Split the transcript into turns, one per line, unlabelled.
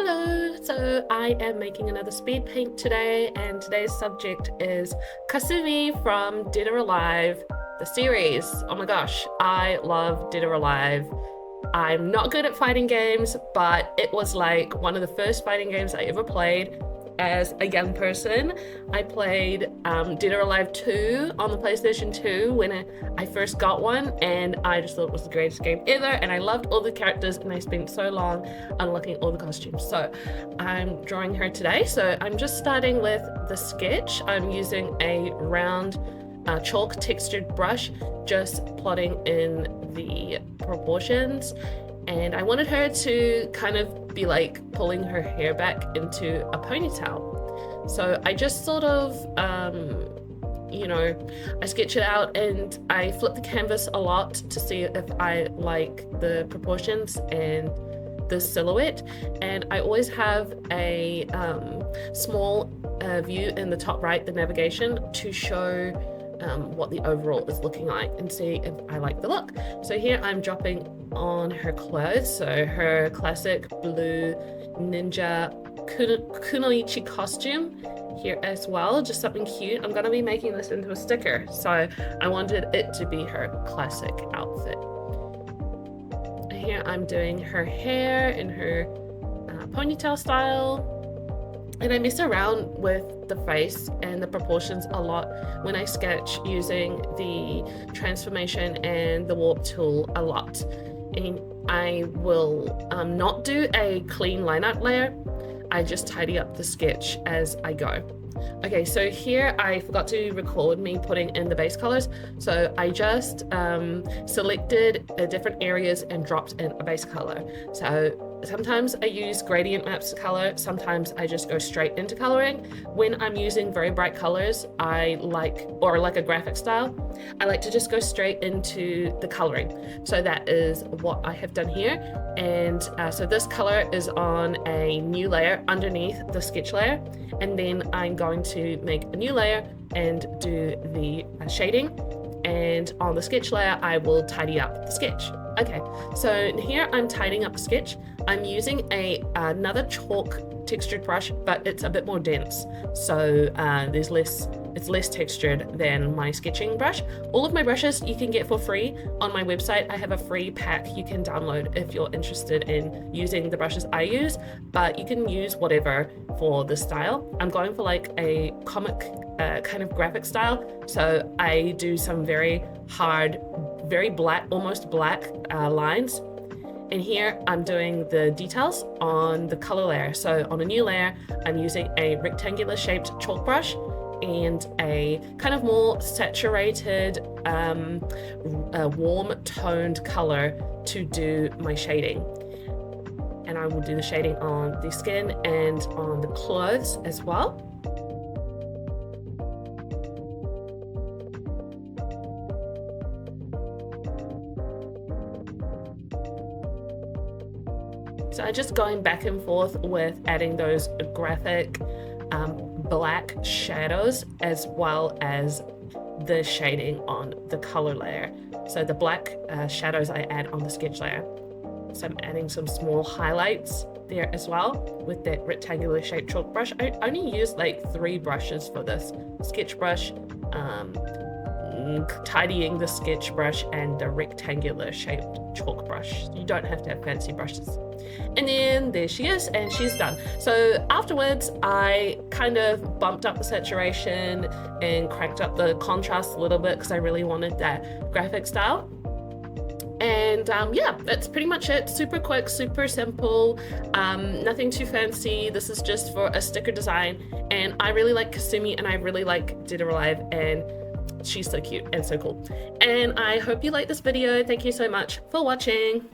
Hello, so I am making another speed paint today, and today's subject is Kasumi from Dead or Alive, the series. Oh my gosh, I love Dead or Alive. I'm not good at fighting games, but it was like one of the first fighting games I ever played as a young person. I played Dead or Alive 2 on the PlayStation 2 when I first got one, and I just thought it was the greatest game ever, and I loved all the characters, and I spent so long unlocking all the costumes. So I'm drawing her today. So I'm just starting with the sketch. I'm using a round chalk textured brush, just plotting in the proportions, and I wanted her to kind of be like pulling her hair back into a ponytail. So I just sort of I sketch it out and I flip the canvas a lot to see if I like the proportions and the silhouette, and I always have a small view in the top right, the navigation, to show what the overall is looking like and see if I like the look. So here I'm dropping on her clothes, so her classic blue ninja kunoichi costume here as well, just something cute. I'm gonna be making this into a sticker, so I wanted it to be her classic outfit. Here I'm doing her hair in her ponytail style. And I mess around with the face and the proportions a lot when I sketch, using the transformation and the warp tool a lot. And I will not do a clean line art layer. I just tidy up the sketch as I go. Okay, so here I forgot to record me putting in the base colors. So I just selected different areas and dropped in a base color. So sometimes I use gradient maps to color, sometimes I just go straight into coloring. When I'm using very bright colors, or like a graphic style, I like to just go straight into the coloring. So that is what I have done here. And so this color is on a new layer underneath the sketch layer. And then I'm going to make a new layer and do the shading. And on the sketch layer, I will tidy up the sketch. Okay, so here I'm tidying up the sketch. I'm using another chalk textured brush, but it's a bit more dense. So it's less textured than my sketching brush. All of my brushes you can get for free on my website. I have a free pack you can download if you're interested in using the brushes I use, but you can use whatever for the style. I'm going for like a comic kind of graphic style. So I do some very hard, very black, almost black lines. And here I'm doing the details on the color layer. So on a new layer, I'm using a rectangular shaped chalk brush and a kind of more saturated, warm toned color to do my shading. And I will do the shading on the skin and on the clothes as well. So I'm just going back and forth with adding those graphic black shadows as well as the shading on the color layer. So the black shadows I add on the sketch layer. So I'm adding some small highlights there as well with that rectangular shaped chalk brush. I only used like 3 brushes for this: sketch brush, tidying the sketch brush, and the rectangular shaped chalk brush. You don't have to have fancy brushes. And then there she is, and she's done. So afterwards, I kind of bumped up the saturation and cranked up the contrast a little bit because I really wanted that graphic style. And yeah, that's pretty much it. Super quick, super simple, nothing too fancy. This is just for a sticker design. And I really like Kasumi, and I really like Dead or Alive, and she's so cute and so cool. And I hope you like this video. Thank you so much for watching.